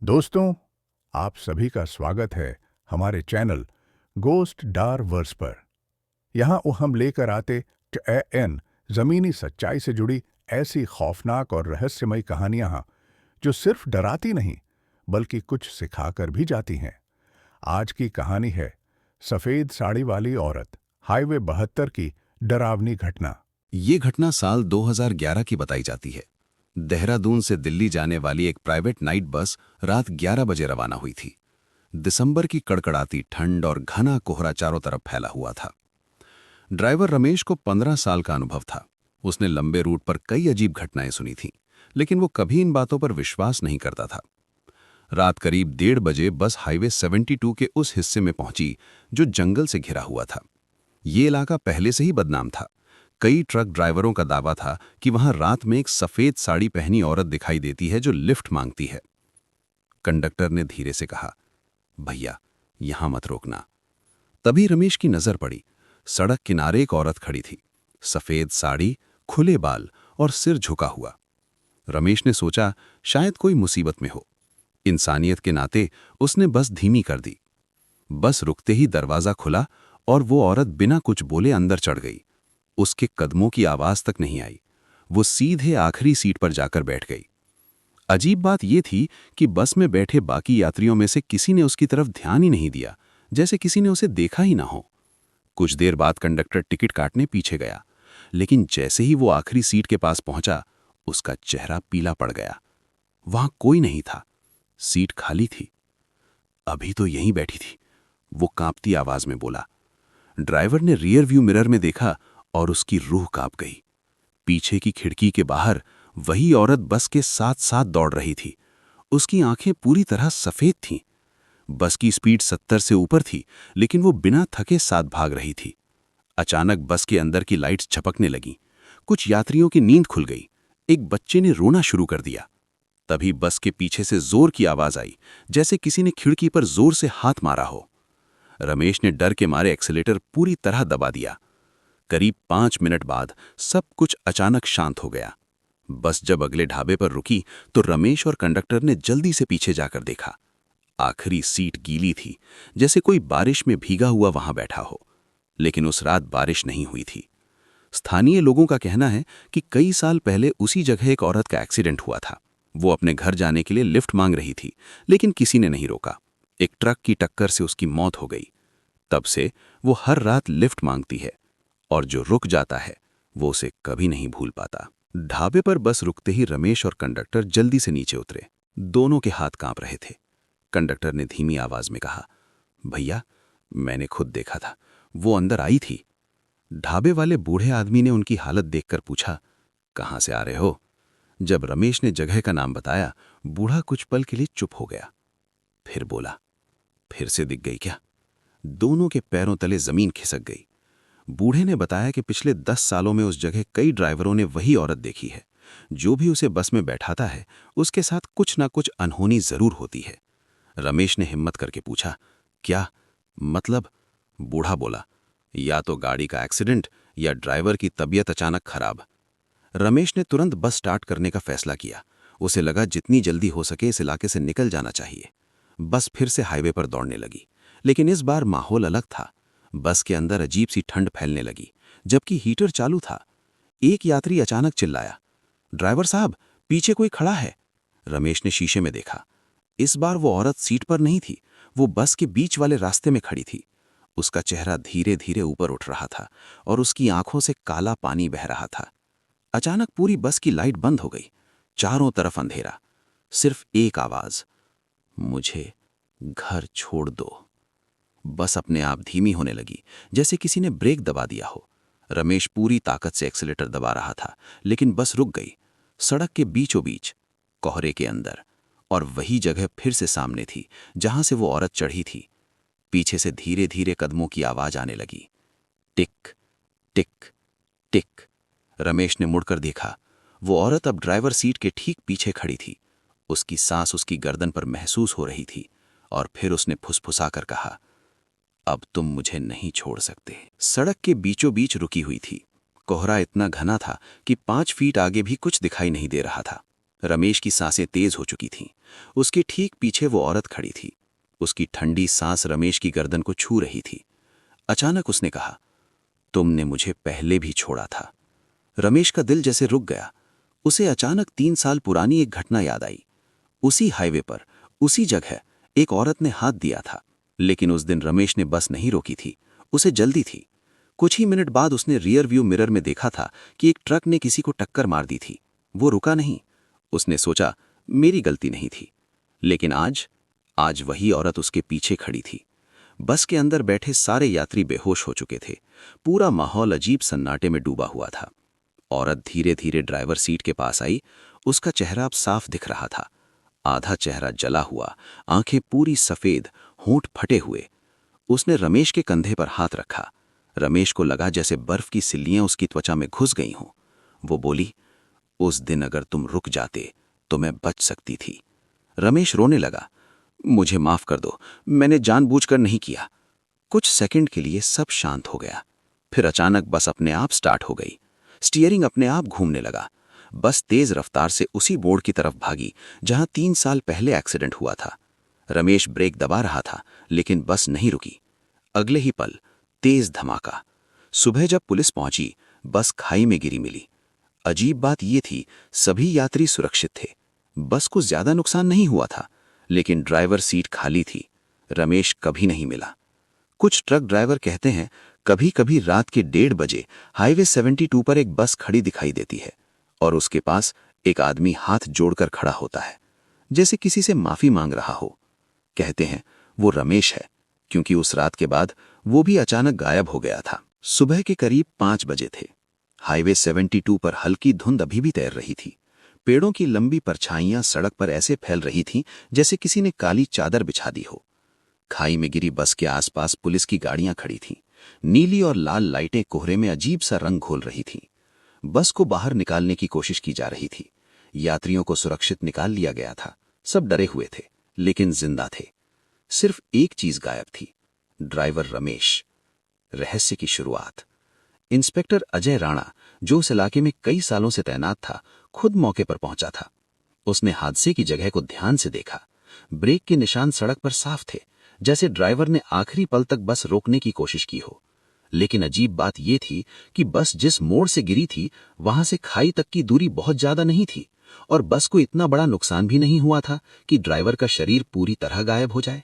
दोस्तों, आप सभी का स्वागत है हमारे चैनल गोस्ट डार वर्स पर। यहाँ हम लेकर आते एन जमीनी सच्चाई से जुड़ी ऐसी खौफनाक और रहस्यमयी कहानियां जो सिर्फ डराती नहीं बल्कि कुछ सिखाकर भी जाती हैं। आज की कहानी है सफेद साड़ी वाली औरत, हाईवे 72 की डरावनी घटना। ये घटना साल 2011 की बताई जाती है। देहरादून से दिल्ली जाने वाली एक प्राइवेट नाइट बस रात 11 बजे रवाना हुई थी। दिसंबर की कड़कड़ाती ठंड और घना कोहरा चारों तरफ फैला हुआ था। ड्राइवर रमेश को 15 साल का अनुभव था। उसने लंबे रूट पर कई अजीब घटनाएं सुनी थीं, लेकिन वो कभी इन बातों पर विश्वास नहीं करता था। रात करीब 1:30 बजे बस हाईवे 72 के उस हिस्से में पहुंची जो जंगल से घिरा हुआ था। ये इलाका पहले से ही बदनाम था। कई ट्रक ड्राइवरों का दावा था कि वहां रात में एक सफेद साड़ी पहनी औरत दिखाई देती है जो लिफ्ट मांगती है। कंडक्टर ने धीरे से कहा, भैया यहां मत रोकना। तभी रमेश की नजर पड़ी। सड़क किनारे एक औरत खड़ी थी, सफेद साड़ी, खुले बाल और सिर झुका हुआ। रमेश ने सोचा शायद कोई मुसीबत में हो। इंसानियत के नाते उसने बस धीमी कर दी। बस रुकते ही दरवाजा खुला और वो औरत बिना कुछ बोले अंदर चढ़ गई। उसके कदमों की आवाज तक नहीं आई। वो सीधे आखिरी सीट पर जाकर बैठ गई। अजीब बात यह थी कि बस में बैठे बाकी यात्रियों में से किसी ने उसकी तरफ ध्यान ही नहीं दिया, जैसे किसी ने उसे देखा ही ना हो। कुछ देर बाद कंडक्टर टिकट काटने पीछे गया, लेकिन जैसे ही वो आखिरी सीट के पास पहुंचा, उसका चेहरा पीला पड़ गया। वहां कोई नहीं था, सीट खाली थी। अभी तो यहीं बैठी थी, वो कांपती आवाज में बोला। ड्राइवर ने रियर व्यू मिरर में देखा और उसकी रूह कांप गई। पीछे की खिड़की के बाहर वही औरत बस के साथ साथ दौड़ रही थी। उसकी आंखें पूरी तरह सफेद थीं। बस की स्पीड 70 से ऊपर थी, लेकिन वो बिना थके साथ भाग रही थी। अचानक बस के अंदर की लाइट्स झपकने लगीं। कुछ यात्रियों की नींद खुल गई। एक बच्चे ने रोना शुरू कर दिया। तभी बस के पीछे से जोर की आवाज आई, जैसे किसी ने खिड़की पर जोर से हाथ मारा हो। रमेश ने डर के मारे एक्सीलेटर पूरी तरह दबा दिया। करीब 5 मिनट बाद सब कुछ अचानक शांत हो गया। बस जब अगले ढाबे पर रुकी तो रमेश और कंडक्टर ने जल्दी से पीछे जाकर देखा। आखिरी सीट गीली थी, जैसे कोई बारिश में भीगा हुआ वहां बैठा हो। लेकिन उस रात बारिश नहीं हुई थी। स्थानीय लोगों का कहना है कि कई साल पहले उसी जगह एक औरत का एक्सीडेंट हुआ था। वो अपने घर जाने के लिए लिफ्ट मांग रही थी, लेकिन किसी ने नहीं रोका। एक ट्रक की टक्कर से उसकी मौत हो गई। तब से वो हर रात लिफ्ट मांगती है, और जो रुक जाता है वो उसे कभी नहीं भूल पाता। ढाबे पर बस रुकते ही रमेश और कंडक्टर जल्दी से नीचे उतरे। दोनों के हाथ कांप रहे थे। कंडक्टर ने धीमी आवाज में कहा, भैया मैंने खुद देखा था, वो अंदर आई थी। ढाबे वाले बूढ़े आदमी ने उनकी हालत देखकर पूछा, कहां से आ रहे हो? जब रमेश ने जगह का नाम बताया, बूढ़ा कुछ पल के लिए चुप हो गया। फिर बोला, फिर से दिख गई क्या? दोनों के पैरों तले जमीन खिसक गई। बूढ़े ने बताया कि पिछले 10 सालों में उस जगह कई ड्राइवरों ने वही औरत देखी है। जो भी उसे बस में बैठाता है उसके साथ कुछ ना कुछ अनहोनी जरूर होती है। रमेश ने हिम्मत करके पूछा, क्या मतलब? बूढ़ा बोला, या तो गाड़ी का एक्सीडेंट या ड्राइवर की तबीयत अचानक खराब। रमेश ने तुरंत बस स्टार्ट करने का फैसला किया। उसे लगा जितनी जल्दी हो सके इस इलाके से निकल जाना चाहिए। बस फिर से हाईवे पर दौड़ने लगी, लेकिन इस बार माहौल अलग था। बस के अंदर अजीब सी ठंड फैलने लगी, जबकि हीटर चालू था। एक यात्री अचानक चिल्लाया, ड्राइवर साहब पीछे कोई खड़ा है। रमेश ने शीशे में देखा। इस बार वो औरत सीट पर नहीं थी, वो बस के बीच वाले रास्ते में खड़ी थी। उसका चेहरा धीरे धीरे ऊपर उठ रहा था और उसकी आंखों से काला पानी बह रहा था। अचानक पूरी बस की लाइट बंद हो गई। चारों तरफ अंधेरा, सिर्फ एक आवाज, मुझे घर छोड़ दो। बस अपने आप धीमी होने लगी, जैसे किसी ने ब्रेक दबा दिया हो। रमेश पूरी ताकत से एक्सीलेटर दबा रहा था, लेकिन बस रुक गई। सड़क के बीचों बीच, कोहरे के अंदर, और वही जगह फिर से सामने थी जहां से वो औरत चढ़ी थी। पीछे से धीरे धीरे कदमों की आवाज आने लगी, टिक टिक टिक। रमेश ने मुड़कर देखा। वो औरत अब ड्राइवर सीट के ठीक पीछे खड़ी थी। उसकी सांस उसकी गर्दन पर महसूस हो रही थी। और फिर उसने फुसफुसाकर कहा, अब तुम मुझे नहीं छोड़ सकते। सड़क के बीचों बीच रुकी हुई थी। कोहरा इतना घना था कि 5 फीट आगे भी कुछ दिखाई नहीं दे रहा था। रमेश की सांसें तेज हो चुकी थीं। उसके ठीक पीछे वो औरत खड़ी थी। उसकी ठंडी सांस रमेश की गर्दन को छू रही थी। अचानक उसने कहा, तुमने मुझे पहले भी छोड़ा था। रमेश का दिल जैसे रुक गया। उसे अचानक 3 साल पुरानी एक घटना याद आई। उसी हाईवे पर, उसी जगह एक औरत ने हाथ दिया था, लेकिन उस दिन रमेश ने बस नहीं रोकी थी। उसे जल्दी थी। कुछ ही मिनट बाद उसने रियर व्यू मिरर में देखा था कि एक ट्रक ने किसी को टक्कर मार दी थी। वो रुका नहीं। उसने सोचा, मेरी गलती नहीं थी। लेकिन आज वही औरत उसके पीछे खड़ी थी। बस के अंदर बैठे सारे यात्री बेहोश हो चुके थे। पूरा माहौल अजीब सन्नाटे में डूबा हुआ था। औरत धीरे धीरे ड्राइवर सीट के पास आई। उसका चेहरा अब साफ दिख रहा था। आधा चेहरा जला हुआ, आंखें पूरी सफेद, होंठ फटे हुए। उसने रमेश के कंधे पर हाथ रखा। रमेश को लगा जैसे बर्फ की सिल्लियां उसकी त्वचा में घुस गई हों। वो बोली, उस दिन अगर तुम रुक जाते तो मैं बच सकती थी। रमेश रोने लगा, मुझे माफ कर दो, मैंने जानबूझकर नहीं किया। कुछ सेकंड के लिए सब शांत हो गया। फिर अचानक बस अपने आप स्टार्ट हो गई। स्टीयरिंग अपने आप घूमने लगा। बस तेज रफ्तार से उसी मोड़ की तरफ भागी जहां 3 साल पहले एक्सीडेंट हुआ था। रमेश ब्रेक दबा रहा था, लेकिन बस नहीं रुकी। अगले ही पल तेज धमाका। सुबह जब पुलिस पहुंची, बस खाई में गिरी मिली। अजीब बात यह थी, सभी यात्री सुरक्षित थे। बस को ज्यादा नुकसान नहीं हुआ था, लेकिन ड्राइवर सीट खाली थी। रमेश कभी नहीं मिला। कुछ ट्रक ड्राइवर कहते हैं, कभी कभी रात के 1:30 बजे हाईवे 72 पर एक बस खड़ी दिखाई देती है और उसके पास एक आदमी हाथ जोड़कर खड़ा होता है, जैसे किसी से माफी मांग रहा हो। कहते हैं वो रमेश है, क्योंकि उस रात के बाद वो भी अचानक गायब हो गया था। सुबह के करीब 5 बजे थे। हाईवे 72 पर हल्की धुंध अभी भी तैर रही थी। पेड़ों की लंबी परछाइयां सड़क पर ऐसे फैल रही थीं जैसे किसी ने काली चादर बिछा दी हो। खाई में गिरी बस के आसपास पुलिस की गाड़ियां खड़ी थीं। नीली और लाल लाइटें कोहरे में अजीब सा रंग घोल रही थीं। बस को बाहर निकालने की कोशिश की जा रही थी। यात्रियों को सुरक्षित निकाल लिया गया था। सब डरे हुए थे, लेकिन जिंदा थे। सिर्फ एक चीज गायब थी, ड्राइवर रमेश। रहस्य की शुरुआत। इंस्पेक्टर अजय राणा, जो उस इलाके में कई सालों से तैनात था, खुद मौके पर पहुंचा था। उसने हादसे की जगह को ध्यान से देखा। ब्रेक के निशान सड़क पर साफ थे, जैसे ड्राइवर ने आखिरी पल तक बस रोकने की कोशिश की हो। लेकिन अजीब बात यह थी कि बस जिस मोड़ से गिरी थी, वहां से खाई तक की दूरी बहुत ज्यादा नहीं थी और बस को इतना बड़ा नुकसान भी नहीं हुआ था कि ड्राइवर का शरीर पूरी तरह गायब हो जाए।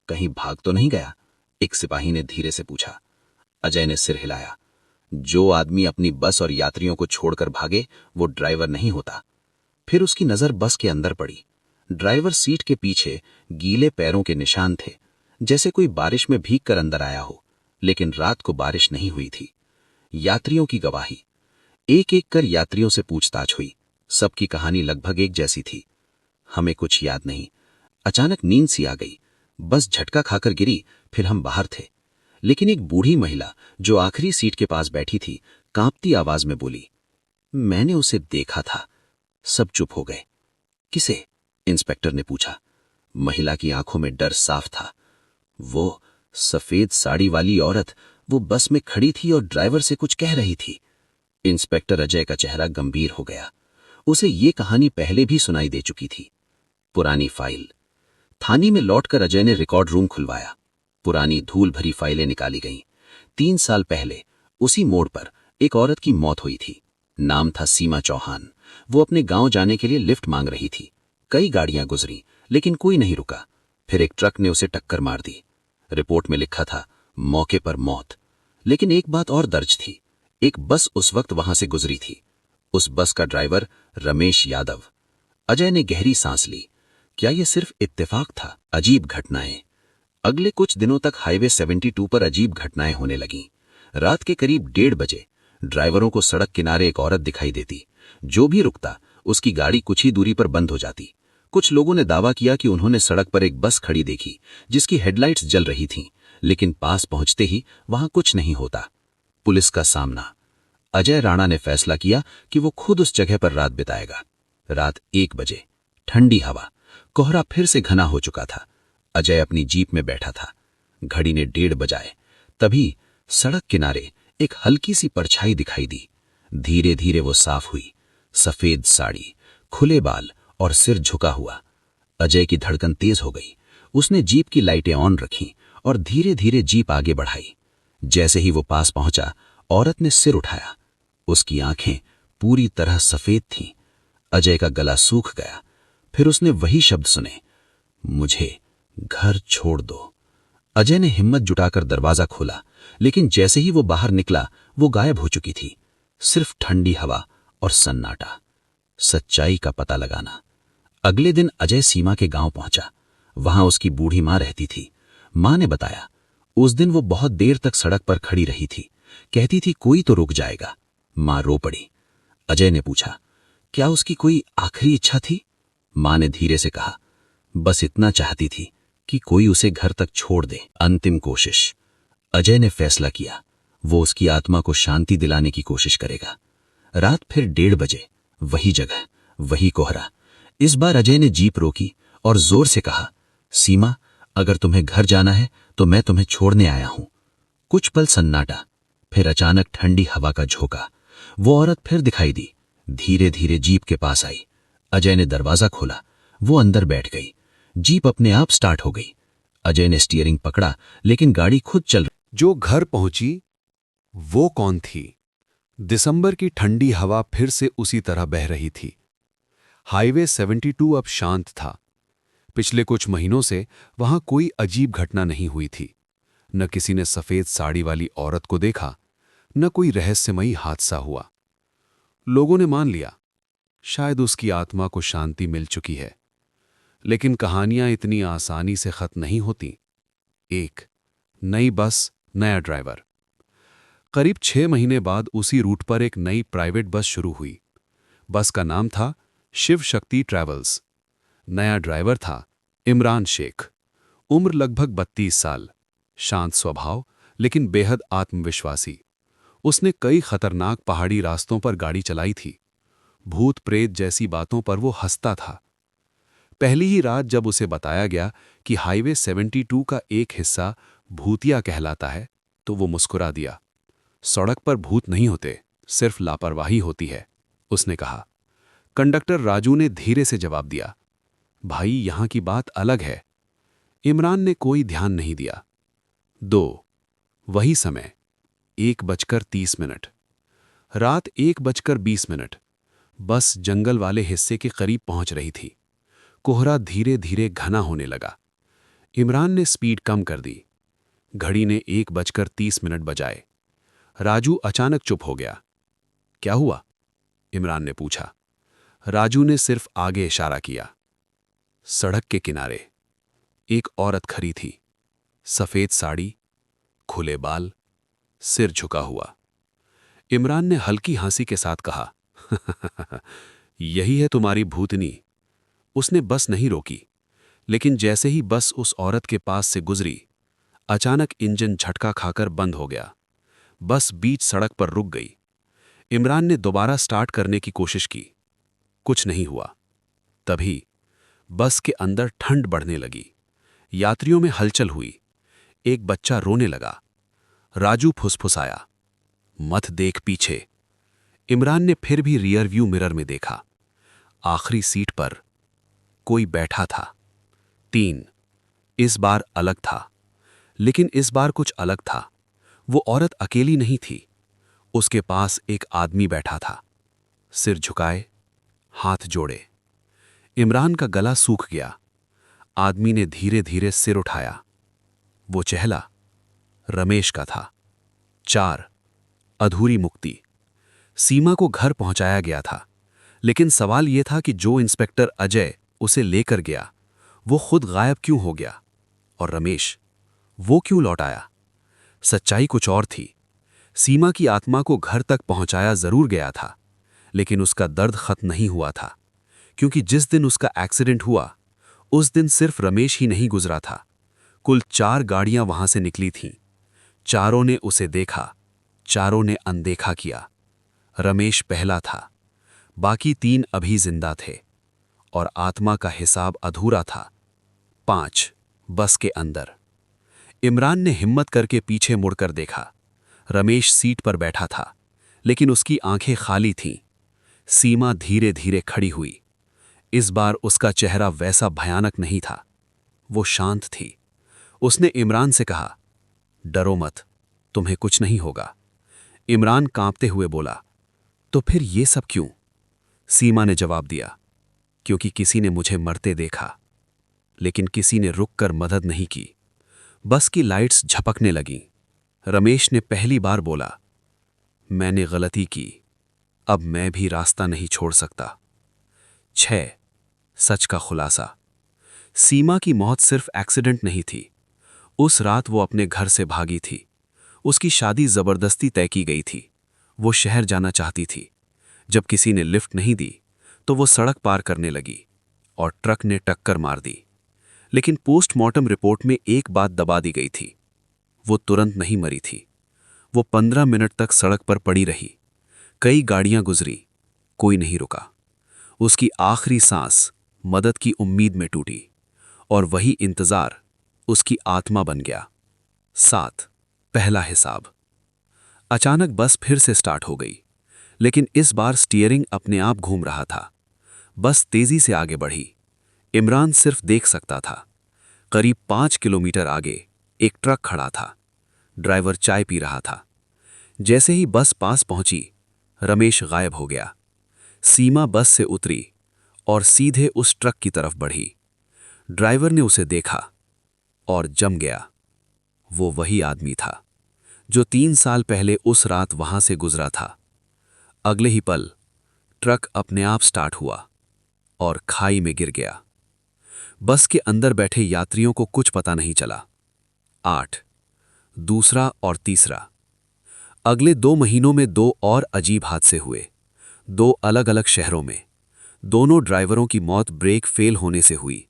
कहीं भाग तो नहीं गया? एक सिपाही ने धीरे से पूछा। अजय ने सिर हिलाया। जो आदमी अपनी बस और यात्रियों को छोड़कर भागे, वो ड्राइवर नहीं होता। फिर उसकी नजर बस के अंदर पड़ी। ड्राइवर सीट के पीछे गीले पैरों के निशान थे, जैसे कोई बारिश में भीग कर अंदर आया हो, लेकिन रात को बारिश नहीं हुई थी। यात्रियों की गवाही। एक एक कर यात्रियों से पूछताछ हुई। सबकी कहानी लगभग एक जैसी थी। हमें कुछ याद नहीं, अचानक नींद सी आ गई, बस झटका खाकर गिरी, फिर हम बाहर थे। लेकिन एक बूढ़ी महिला जो आखिरी सीट के पास बैठी थी, कांपती आवाज में बोली, मैंने उसे देखा था। सब चुप हो गए। किसे? इंस्पेक्टर ने पूछा। महिला की आंखों में डर साफ था। वो सफेद साड़ी वाली औरत, वो बस में खड़ी थी और ड्राइवर से कुछ कह रही थी। इंस्पेक्टर अजय का चेहरा गंभीर हो गया। उसे ये कहानी पहले भी सुनाई दे चुकी थी। पुरानी फाइल। थाने में लौटकर अजय ने रिकॉर्ड रूम खुलवाया। पुरानी धूल भरी फाइलें निकाली गईं। 3 साल पहले उसी मोड़ पर एक औरत की मौत हुई थी। नाम था सीमा चौहान। वो अपने गांव जाने के लिए लिफ्ट मांग रही थी। कई गाड़ियां गुजरी, लेकिन कोई नहीं रुका। फिर एक ट्रक ने उसे टक्कर मार दी। रिपोर्ट में लिखा था, मौके पर मौत। लेकिन एक बात और दर्ज थी। एक बस उस वक्त वहां से गुजरी थी। उस बस का ड्राइवर रमेश यादव। अजय ने गहरी सांस ली। क्या यह सिर्फ इत्तेफाक था? अजीब घटनाएं। अगले कुछ दिनों तक हाईवे 72 पर अजीब घटनाएं होने लगीं। रात के करीब 1:30 बजे ड्राइवरों को सड़क किनारे एक औरत दिखाई देती। जो भी रुकता, उसकी गाड़ी कुछ ही दूरी पर बंद हो जाती। कुछ लोगों ने दावा किया कि उन्होंने सड़क पर एक बस खड़ी देखी, जिसकी हेडलाइट्स जल रही थीं, लेकिन पास पहुंचते ही वहां कुछ नहीं होता। पुलिस का सामना। अजय राणा ने फैसला किया कि वो खुद उस जगह पर रात बिताएगा। रात 1 बजे, ठंडी हवा, कोहरा फिर से घना हो चुका था। अजय अपनी जीप में बैठा था। घड़ी ने 1:30 बजाए। तभी सड़क किनारे एक हल्की सी परछाई दिखाई दी। धीरे धीरे वो साफ हुई। सफेद साड़ी, खुले बाल और सिर झुका हुआ। अजय की धड़कन तेज हो गई। उसने जीप की लाइटें ऑन रखीं और धीरे धीरे जीप आगे बढ़ाई। जैसे ही वो पास पहुंचा, औरत ने सिर उठाया। उसकी आंखें पूरी तरह सफेद थीं। अजय का गला सूख गया। फिर उसने वही शब्द सुने, मुझे घर छोड़ दो। अजय ने हिम्मत जुटाकर दरवाजा खोला, लेकिन जैसे ही वो बाहर निकला, वो गायब हो चुकी थी। सिर्फ ठंडी हवा और सन्नाटा। सच्चाई का पता लगाना। अगले दिन अजय सीमा के गांव पहुंचा। वहां उसकी बूढ़ी मां रहती थी। मां ने बताया, उस दिन वो बहुत देर तक सड़क पर खड़ी रही थी। कहती थी कोई तो रुक जाएगा। मां रो पड़ी। अजय ने पूछा, क्या उसकी कोई आखिरी इच्छा थी? मां ने धीरे से कहा, बस इतना चाहती थी कि कोई उसे घर तक छोड़ दे। अंतिम कोशिश। अजय ने फैसला किया, वो उसकी आत्मा को शांति दिलाने की कोशिश करेगा। रात फिर 1:30 बजे, वही जगह, वही कोहरा। इस बार अजय ने जीप रोकी और जोर से कहा, सीमा, अगर तुम्हें घर जाना है तो मैं तुम्हें छोड़ने आया हूं। कुछ पल सन्नाटा, फिर अचानक ठंडी हवा का झोंका। वो औरत फिर दिखाई दी। धीरे धीरे जीप के पास आई। अजय ने दरवाजा खोला। वो अंदर बैठ गई। जीप अपने आप स्टार्ट हो गई। अजय ने स्टीयरिंग पकड़ा, लेकिन गाड़ी खुद चल। जो घर पहुंची वो कौन थी? दिसंबर की ठंडी हवा फिर से उसी तरह बह रही थी। हाईवे 72 अब शांत था। पिछले कुछ महीनों से वहां कोई अजीब घटना नहीं हुई थी। न किसी ने सफेद साड़ी वाली औरत को देखा, न कोई रहस्यमयी हादसा हुआ। लोगों ने मान लिया, शायद उसकी आत्मा को शांति मिल चुकी है। लेकिन कहानियां इतनी आसानी से खत्म नहीं होती। एक नई बस, नया ड्राइवर। करीब 6 महीने बाद उसी रूट पर एक नई प्राइवेट बस शुरू हुई। बस का नाम था शिव शक्ति ट्रैवल्स। नया ड्राइवर था इमरान शेख। उम्र लगभग 32 साल। शांत स्वभाव, लेकिन बेहद आत्मविश्वासी। उसने कई खतरनाक पहाड़ी रास्तों पर गाड़ी चलाई थी। भूत प्रेत जैसी बातों पर वो हंसता था। पहली ही रात जब उसे बताया गया कि हाईवे 72 का एक हिस्सा भूतिया कहलाता है, तो वो मुस्कुरा दिया। सड़क पर भूत नहीं होते, सिर्फ लापरवाही होती है, उसने कहा। कंडक्टर राजू ने धीरे से जवाब दिया, भाई यहां की बात अलग है। इमरान ने कोई ध्यान नहीं दिया। 2 वही समय, 1:30। रात 1:20। बस जंगल वाले हिस्से के करीब पहुंच रही थी। कोहरा धीरे धीरे घना होने लगा। इमरान ने स्पीड कम कर दी। घड़ी ने 1:30 बजाए। राजू अचानक चुप हो गया। क्या हुआ? इमरान ने पूछा। राजू ने सिर्फ आगे इशारा किया। सड़क के किनारे एक औरत खड़ी थी। सफेद साड़ी, खुले बाल, सिर झुका हुआ। इमरान ने हल्की हंसी के साथ कहा, यही है तुम्हारी भूतनी। उसने बस नहीं रोकी, लेकिन जैसे ही बस उस औरत के पास से गुजरी, अचानक इंजन झटका खाकर बंद हो गया। बस बीच सड़क पर रुक गई। इमरान ने दोबारा स्टार्ट करने की कोशिश की। कुछ नहीं हुआ। तभी बस के अंदर ठंड बढ़ने लगी। यात्रियों में हलचल हुई। एक बच्चा रोने लगा। राजू फुसफुसाया, मत देख पीछे। इमरान ने फिर भी रियर व्यू मिरर में देखा। आखिरी सीट पर कोई बैठा था। 3 इस बार अलग था, लेकिन इस बार कुछ अलग था। वो औरत अकेली नहीं थी। उसके पास एक आदमी बैठा था, सिर झुकाए, हाथ जोड़े। इमरान का गला सूख गया। आदमी ने धीरे धीरे सिर उठाया। वो चेहरा रमेश का था। 4 अधूरी मुक्ति। सीमा को घर पहुंचाया गया था, लेकिन सवाल यह था कि जो इंस्पेक्टर अजय उसे लेकर गया, वो खुद गायब क्यों हो गया? और रमेश, वो क्यों लौट आया? सच्चाई कुछ और थी। सीमा की आत्मा को घर तक पहुंचाया जरूर गया था, लेकिन उसका दर्द खत्म नहीं हुआ था, क्योंकि जिस दिन उसका एक्सीडेंट हुआ, उस दिन सिर्फ रमेश ही नहीं गुजरा था। कुल 4 गाड़ियां वहां से निकली थीं। चारों ने उसे देखा, चारों ने अनदेखा किया। रमेश पहला था। बाकी 3 अभी जिंदा थे, और आत्मा का हिसाब अधूरा था। 5 बस के अंदर। इमरान ने हिम्मत करके पीछे मुड़कर देखा। रमेश सीट पर बैठा था, लेकिन उसकी आंखें खाली थीं। सीमा धीरे धीरे खड़ी हुई। इस बार उसका चेहरा वैसा भयानक नहीं था, वो शांत थी। उसने इमरान से कहा, डरो मत, तुम्हें कुछ नहीं होगा। इमरान कांपते हुए बोला, तो फिर ये सब क्यों? सीमा ने जवाब दिया, क्योंकि किसी ने मुझे मरते देखा, लेकिन किसी ने रुककर मदद नहीं की। बस की लाइट्स झपकने लगीं। रमेश ने पहली बार बोला, मैंने गलती की, अब मैं भी रास्ता नहीं छोड़ सकता। 6 सच का खुलासा। सीमा की मौत सिर्फ एक्सीडेंट नहीं थी। उस रात वो अपने घर से भागी थी। उसकी शादी जबरदस्ती तय की गई थी। वो शहर जाना चाहती थी। जब किसी ने लिफ्ट नहीं दी तो वो सड़क पार करने लगी और ट्रक ने टक्कर मार दी। लेकिन पोस्टमार्टम रिपोर्ट में एक बात दबा दी गई थी, वो तुरंत नहीं मरी थी। वो 15 मिनट तक सड़क पर पड़ी रही। कई गाड़ियां गुजरी, कोई नहीं रुका। उसकी आखिरी सांस मदद की उम्मीद में टूटी और वही इंतजार उसकी आत्मा बन गया। 7 पहला हिसाब। अचानक बस फिर से स्टार्ट हो गई, लेकिन इस बार स्टीयरिंग अपने आप घूम रहा था। बस तेजी से आगे बढ़ी। इमरान सिर्फ देख सकता था। करीब 5 किलोमीटर आगे एक ट्रक खड़ा था। ड्राइवर चाय पी रहा था। जैसे ही बस पास पहुंची, रमेश गायब हो गया। सीमा बस से उतरी और सीधे उस ट्रक की तरफ बढ़ी। ड्राइवर ने उसे देखा और जम गया। वो वही आदमी था जो 3 साल पहले उस रात वहां से गुजरा था। अगले ही पल ट्रक अपने आप स्टार्ट हुआ और खाई में गिर गया। बस के अंदर बैठे यात्रियों को कुछ पता नहीं चला। 8 दूसरा और तीसरा। अगले 2 महीनों में 2 और अजीब हादसे हुए, 2 अलग-अलग शहरों में। दोनों ड्राइवरों की मौत ब्रेक फेल होने से हुई,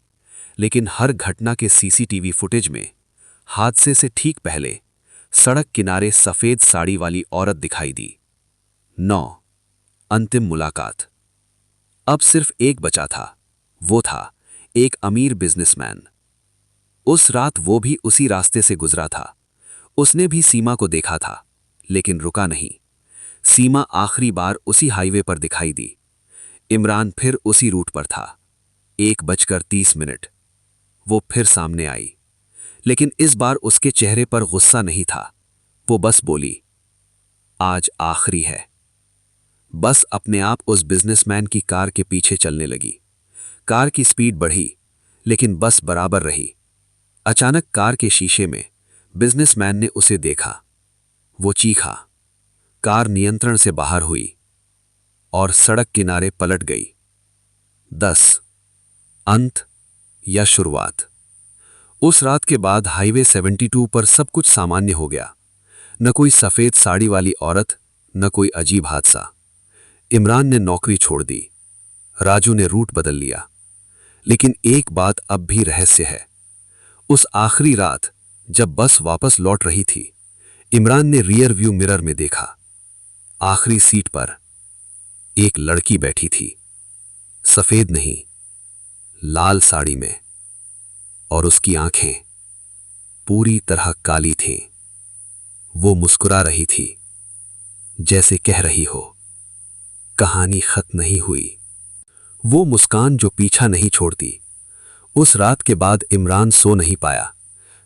लेकिन हर घटना के सीसीटीवी फुटेज में हादसे से ठीक पहले सड़क किनारे सफेद साड़ी वाली औरत दिखाई दी। 9 अंतिम मुलाकात। अब सिर्फ एक बचा था। वो था एक अमीर बिजनेसमैन। उस रात वो भी उसी रास्ते से गुजरा था। उसने भी सीमा को देखा था, लेकिन रुका नहीं। सीमा आखिरी बार उसी हाईवे पर दिखाई दी। इमरान फिर उसी रूट पर था। 1:30 वो फिर सामने आई, लेकिन इस बार उसके चेहरे पर गुस्सा नहीं था। वो बस बोली, आज आखिरी है। बस अपने आप उस बिजनेसमैन की कार के पीछे चलने लगी। कार की स्पीड बढ़ी, लेकिन बस बराबर रही। अचानक कार के शीशे में बिजनेसमैन ने उसे देखा। वो चीखा। कार नियंत्रण से बाहर हुई और सड़क किनारे पलट गई। 10 अंत या शुरुआत। उस रात के बाद हाईवे 72 पर सब कुछ सामान्य हो गया। न कोई सफेद साड़ी वाली औरत, न कोई अजीब हादसा। इमरान ने नौकरी छोड़ दी। राजू ने रूट बदल लिया। लेकिन एक बात अब भी रहस्य है। उस आखिरी रात जब बस वापस लौट रही थी, इमरान ने रियर व्यू मिरर में देखा। आखिरी सीट पर एक लड़की बैठी थी। सफेद नहीं, लाल साड़ी में, और उसकी आंखें पूरी तरह काली थीं। वो मुस्कुरा रही थी, जैसे कह रही हो, कहानी खत्म नहीं हुई। वो मुस्कान जो पीछा नहीं छोड़ती। उस रात के बाद इमरान सो नहीं पाया।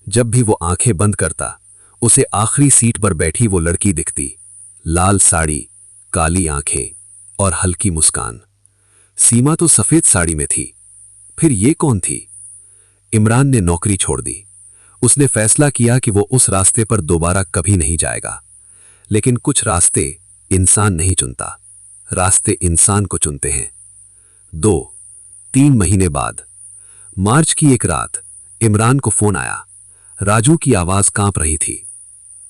जब भी वो आंखें बंद करता, उसे आखिरी सीट पर बैठी वो लड़की दिखती। लाल साड़ी, काली आंखें और हल्की मुस्कान। सीमा तो सफेद साड़ी में थी। फिर ये कौन थी? इमरान ने नौकरी छोड़ दी। उसने फैसला किया कि वो उस रास्ते पर दोबारा कभी नहीं जाएगा। लेकिन कुछ रास्ते इंसान नहीं चुनता, रास्ते इंसान को चुनते हैं। 2-3 महीने बाद मार्च की एक रात इमरान को फोन आया। राजू की आवाज कांप रही थी।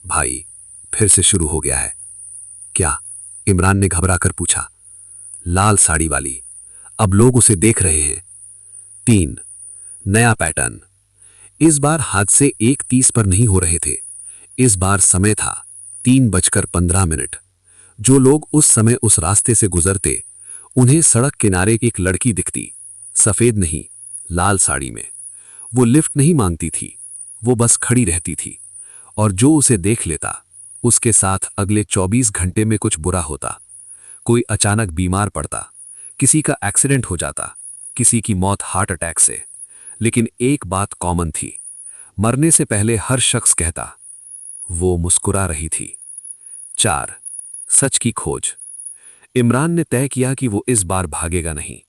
भाई, फिर से शुरू हो गया है। क्या? इमरान ने घबराकर पूछा। लाल साड़ी वाली, अब लोग उसे देख रहे हैं। 3 नया पैटर्न। इस बार हादसे 1:30 पर नहीं हो रहे थे। इस बार समय था 3:15। जो लोग उस समय उस रास्ते से गुजरते, उन्हें सड़क किनारे एक लड़की दिखती। सफेद नहीं, लाल साड़ी में। वो लिफ्ट नहीं मांगती थी, वो बस खड़ी रहती थी। और जो उसे देख लेता, उसके साथ अगले 24 घंटे में कुछ बुरा होता। कोई अचानक बीमार पड़ता, किसी का एक्सीडेंट हो जाता, किसी की मौत हार्ट अटैक से, लेकिन एक बात कॉमन थी। मरने से पहले हर शख्स कहता, वो मुस्कुरा रही थी। 4. सच की खोज। इमरान ने तय किया कि वो इस बार भागेगा नहीं।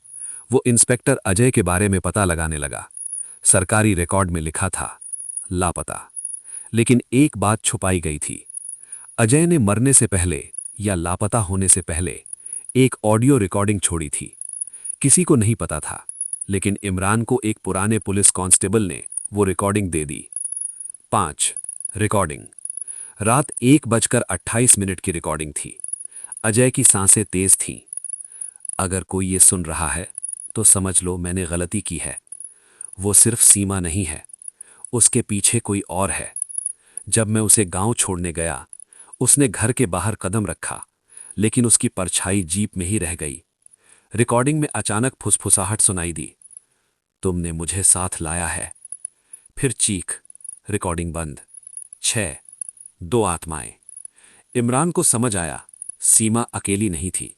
वो इंस्पेक्टर अजय के बारे में पता लगाने लगा। सरकारी रिकॉर्ड में लिखा था, लापता। लेकिन एक बात छुपाई गई थी। अजय ने मरने से पहले या लापता होने से पहले एक ऑडियो रिकॉर्डिंग छोड़ी थी। किसी को नहीं पता था, लेकिन इमरान को एक पुराने पुलिस कांस्टेबल ने वो रिकॉर्डिंग दे दी। 5. रिकॉर्डिंग। रात 1:28 की रिकॉर्डिंग थी। अजय की सांसें तेज थीं। अगर कोई ये सुन रहा है तो समझ लो मैंने गलती की है। वो सिर्फ सीमा नहीं है, उसके पीछे कोई और है। जब मैं उसे गांव छोड़ने गया, उसने घर के बाहर कदम रखा, लेकिन उसकी परछाई जीप में ही रह गई। रिकॉर्डिंग में अचानक फुसफुसाहट सुनाई दी, तुमने मुझे साथ लाया है। फिर चीख। रिकॉर्डिंग बंद। 6. 2 आत्माएं। इमरान को समझ आया, सीमा अकेली नहीं थी।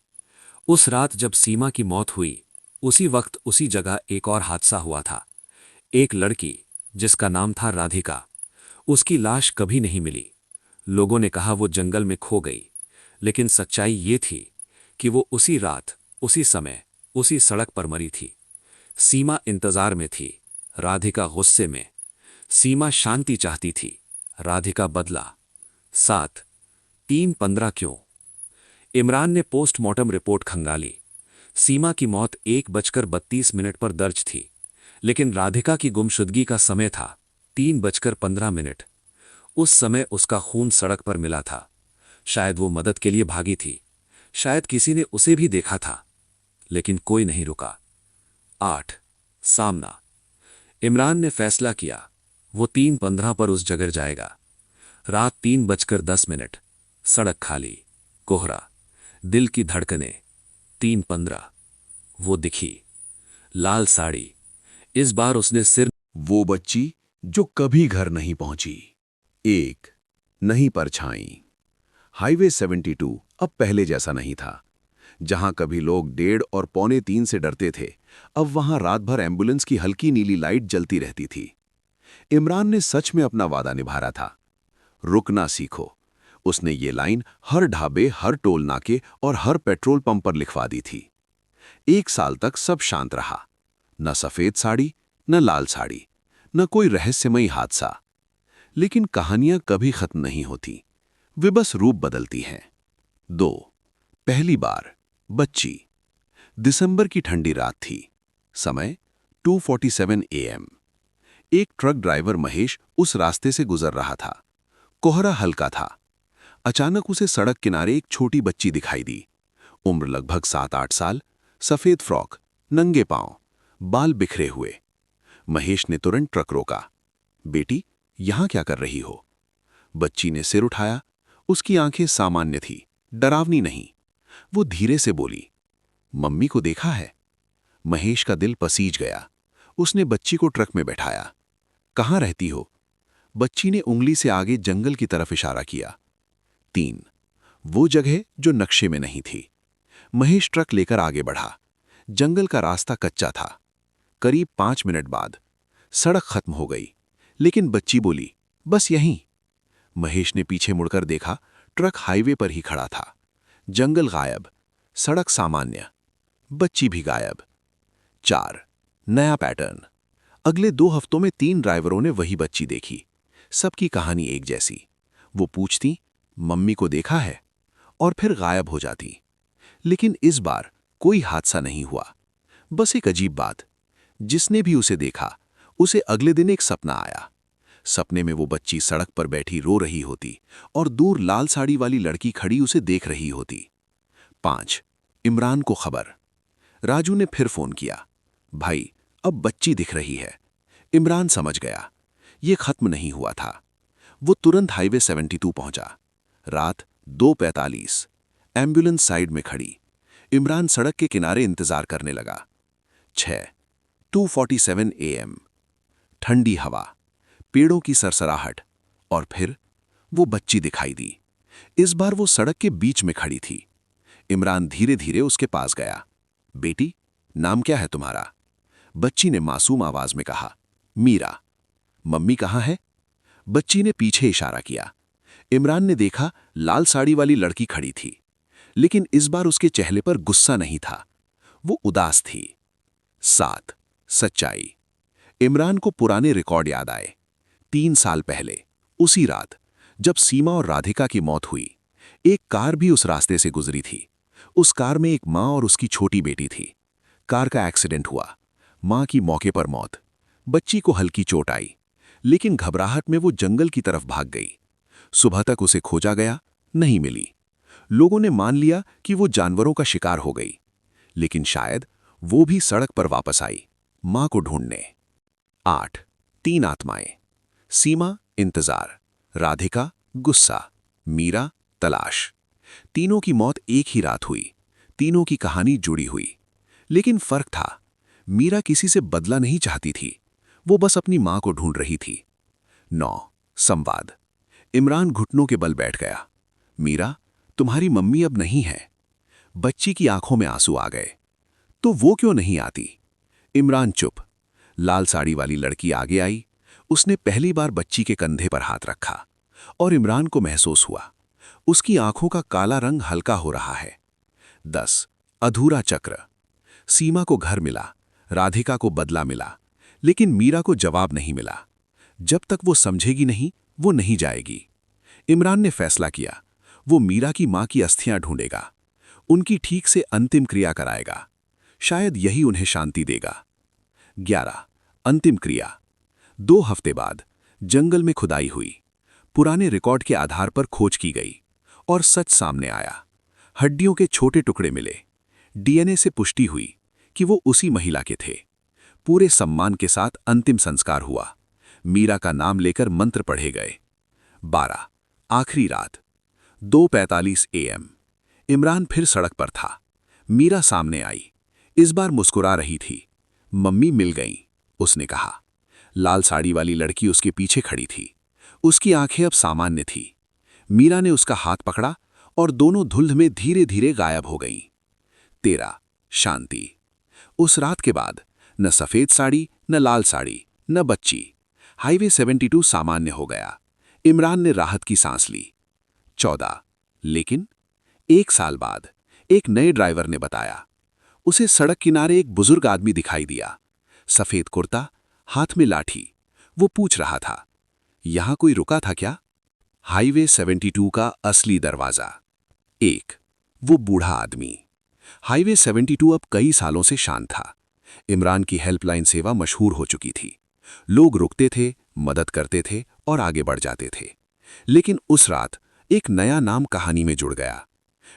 उस रात जब सीमा की मौत हुई, उसी वक्त उसी जगह एक और हादसा हुआ था। एक लड़की जिसका नाम था राधिका, उसकी लाश कभी नहीं मिली। लोगों ने कहा वो जंगल में खो गई, लेकिन सच्चाई ये थी कि वो उसी रात, उसी समय, उसी सड़क पर मरी थी। सीमा इंतजार में थी, राधिका गुस्से में। सीमा शांति चाहती थी, राधिका बदला। 7. 3:15 क्यों? इमरान ने पोस्टमार्टम रिपोर्ट खंगाली। सीमा की मौत 1:32 पर दर्ज थी, लेकिन राधिका की गुमशुदगी का समय था 3:15। उस समय उसका खून सड़क पर मिला था। शायद वो मदद के लिए भागी थी, शायद किसी ने उसे भी देखा था, लेकिन कोई नहीं रुका। 8. सामना। इमरान ने फैसला किया, वो 3:15 पर उस जगह जाएगा। रात 3:10, सड़क खाली, कोहरा, दिल की धड़कनें। 3:15 वो दिखी, लाल साड़ी। इस बार उसने सिर। वो बच्ची जो कभी घर नहीं पहुंची। 1. नहीं परछाई। हाईवे 72 अब पहले जैसा नहीं था। जहां कभी लोग 1:30 और 2:45 से डरते थे, अब वहां रात भर एम्बुलेंस की हल्की नीली लाइट जलती रहती थी। इमरान ने सच में अपना वादा निभाया था। रुकना सीखो। उसने ये लाइन हर ढाबे, हर टोल नाके और हर पेट्रोल पंप पर लिखवा दी थी। 1 साल तक सब शांत रहा। न सफेद साड़ी, न लाल साड़ी, न कोई रहस्यमयी हादसा। लेकिन कहानियां कभी खत्म नहीं होती, वे बस रूप बदलती हैं। 2. पहली बार बच्ची। दिसंबर की ठंडी रात थी। समय 2:47 AM। एक ट्रक ड्राइवर महेश उस रास्ते से गुजर रहा था। कोहरा हल्का था। अचानक उसे सड़क किनारे एक छोटी बच्ची दिखाई दी। उम्र लगभग 7-8 साल, सफेद फ्रॉक, नंगे पांव, बाल बिखरे हुए। महेश ने तुरंत ट्रक रोका। बेटी, यहां क्या कर रही हो? बच्ची ने सिर उठाया। उसकी आंखें सामान्य थी, डरावनी नहीं। वो धीरे से बोली, मम्मी को देखा है? महेश का दिल पसीज गया। उसने बच्ची को ट्रक में बैठाया। कहाँ रहती हो? बच्ची ने उंगली से आगे जंगल की तरफ इशारा किया। 3. वो जगह जो नक्शे में नहीं थी। महेश ट्रक लेकर आगे बढ़ा। जंगल का रास्ता कच्चा था। करीब 5 मिनट बाद सड़क खत्म हो गई, लेकिन बच्ची बोली, बस यहीं। महेश ने पीछे मुड़कर देखा, ट्रक हाईवे पर ही खड़ा था। जंगल गायब, सड़क सामान्य, बच्ची भी गायब। 4. नया पैटर्न। अगले 2 हफ्तों में 3 ड्राइवरों ने वही बच्ची देखी। सबकी कहानी एक जैसी। वो पूछती, मम्मी को देखा है? और फिर गायब हो जाती। लेकिन इस बार कोई हादसा नहीं हुआ, बस एक अजीब बात। जिसने भी उसे देखा, उसे अगले दिन एक सपना आया। सपने में वो बच्ची सड़क पर बैठी रो रही होती और दूर लाल साड़ी वाली लड़की खड़ी उसे देख रही होती। 5. इमरान को खबर। राजू ने फिर फोन किया, भाई अब बच्ची दिख रही है। इमरान समझ गया, ये खत्म नहीं हुआ था। वो तुरंत हाईवे 72 पहुंचा। रात 2:45, एम्बुलेंस साइड में खड़ी। इमरान सड़क के किनारे इंतजार करने लगा। 6. 2:47 AM। ठंडी हवा, पेड़ों की सरसराहट, और फिर वो बच्ची दिखाई दी। इस बार वो सड़क के बीच में खड़ी थी। इमरान धीरे धीरे उसके पास गया। बेटी, नाम क्या है तुम्हारा? बच्ची ने मासूम आवाज में कहा, मीरा। मम्मी कहाँ है? बच्ची ने पीछे इशारा किया। इमरान ने देखा लाल साड़ी वाली लड़की खड़ी थी, लेकिन इस बार उसके चेहरे पर गुस्सा नहीं था, वो उदास थी। 7 सच्चाई। इमरान को पुराने रिकॉर्ड याद आए। 3 साल पहले उसी रात जब सीमा और राधिका की मौत हुई, एक कार भी उस रास्ते से गुजरी थी। उस कार में एक माँ और उसकी छोटी बेटी थी। कार का एक्सीडेंट हुआ, माँ की मौके पर मौत, बच्ची को हल्की चोट आई, लेकिन घबराहट में वो जंगल की तरफ भाग गई। सुबह तक उसे खोजा गया, नहीं मिली। लोगों ने मान लिया कि वो जानवरों का शिकार हो गई, लेकिन शायद वो भी सड़क पर वापस आई, माँ को ढूंढने। 8 3 आत्माएं। सीमा इंतजार, राधिका गुस्सा, मीरा तलाश। तीनों की मौत एक ही रात हुई, तीनों की कहानी जुड़ी हुई। लेकिन फर्क था, मीरा किसी से बदला नहीं चाहती थी, वो बस अपनी मां को ढूंढ रही थी। 9 संवाद। इमरान घुटनों के बल बैठ गया। मीरा, तुम्हारी मम्मी अब नहीं है। बच्ची की आंखों में आंसू आ गए। तो वो क्यों नहीं आती? इमरान चुप। लाल साड़ी वाली लड़की आगे आई। उसने पहली बार बच्ची के कंधे पर हाथ रखा और इमरान को महसूस हुआ, उसकी आंखों का काला रंग हल्का हो रहा है। 10 अधूरा चक्र। सीमा को घर मिला, राधिका को बदला मिला, लेकिन मीरा को जवाब नहीं मिला। जब तक वो समझेगी नहीं, वो नहीं जाएगी। इमरान ने फैसला किया, वो मीरा की मां की अस्थियां ढूंढेगा, उनकी ठीक से अंतिम क्रिया कराएगा। शायद यही उन्हें शांति देगा। 11 अंतिम क्रिया। 2 हफ्ते बाद जंगल में खुदाई हुई। पुराने रिकॉर्ड के आधार पर खोज की गई और सच सामने आया। हड्डियों के छोटे टुकड़े मिले। डीएनए से पुष्टि हुई कि वो उसी महिला के थे। पूरे सम्मान के साथ अंतिम संस्कार हुआ। मीरा का नाम लेकर मंत्र पढ़े गए। 12 आखिरी रात। 2:45 AM। इमरान फिर सड़क पर था। मीरा सामने आई, इस बार मुस्कुरा रही थी। मम्मी मिल गईं, उसने कहा। लाल साड़ी वाली लड़की उसके पीछे खड़ी थी। उसकी आंखें अब सामान्य थी। मीरा ने उसका हाथ पकड़ा और दोनों धुंध में धीरे धीरे गायब हो गईं। 13 शांति। उस रात के बाद न सफेद साड़ी, न लाल साड़ी, न बच्ची। हाईवे 72 सामान्य हो गया। इमरान ने राहत की सांस ली। 14 लेकिन 1 साल बाद एक नए ड्राइवर ने बताया, उसे सड़क किनारे एक बुजुर्ग आदमी दिखाई दिया। सफेद कुर्ता, हाथ में लाठी। वो पूछ रहा था, यहां कोई रुका था क्या? हाईवे 72 का असली दरवाजा। 1 वो बूढ़ा आदमी। हाईवे 72 अब कई सालों से शांत था। इमरान की हेल्पलाइन सेवा मशहूर हो चुकी थी। लोग रुकते थे, मदद करते थे और आगे बढ़ जाते थे। लेकिन उस रात एक नया नाम कहानी में जुड़ गया।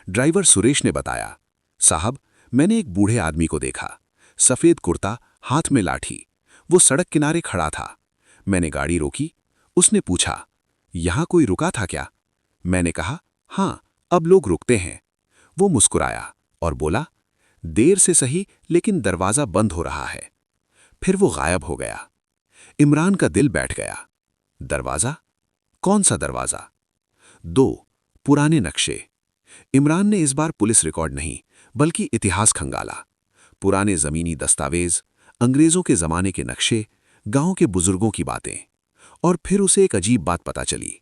ड्राइवर सुरेश ने बताया, साहब, मैंने एक बूढ़े आदमी को देखा, सफेद कुर्ता, हाथ में लाठी। वो सड़क किनारे खड़ा था। मैंने गाड़ी रोकी। उसने पूछा, यहां कोई रुका था क्या? मैंने कहा, हाँ, अब लोग रुकते हैं। वो मुस्कुराया और बोला, देर से सही, लेकिन दरवाजा बंद हो रहा है। फिर वो गायब हो गया। इमरान का दिल बैठ गया। दरवाजा? कौन सा दरवाजा? 2 पुराने नक्शे। इमरान ने इस बार पुलिस रिकॉर्ड नहीं, बल्कि इतिहास खंगाला। पुराने जमीनी दस्तावेज, अंग्रेजों के जमाने के नक्शे, गांव के बुजुर्गों की बातें। और फिर उसे एक अजीब बात पता चली।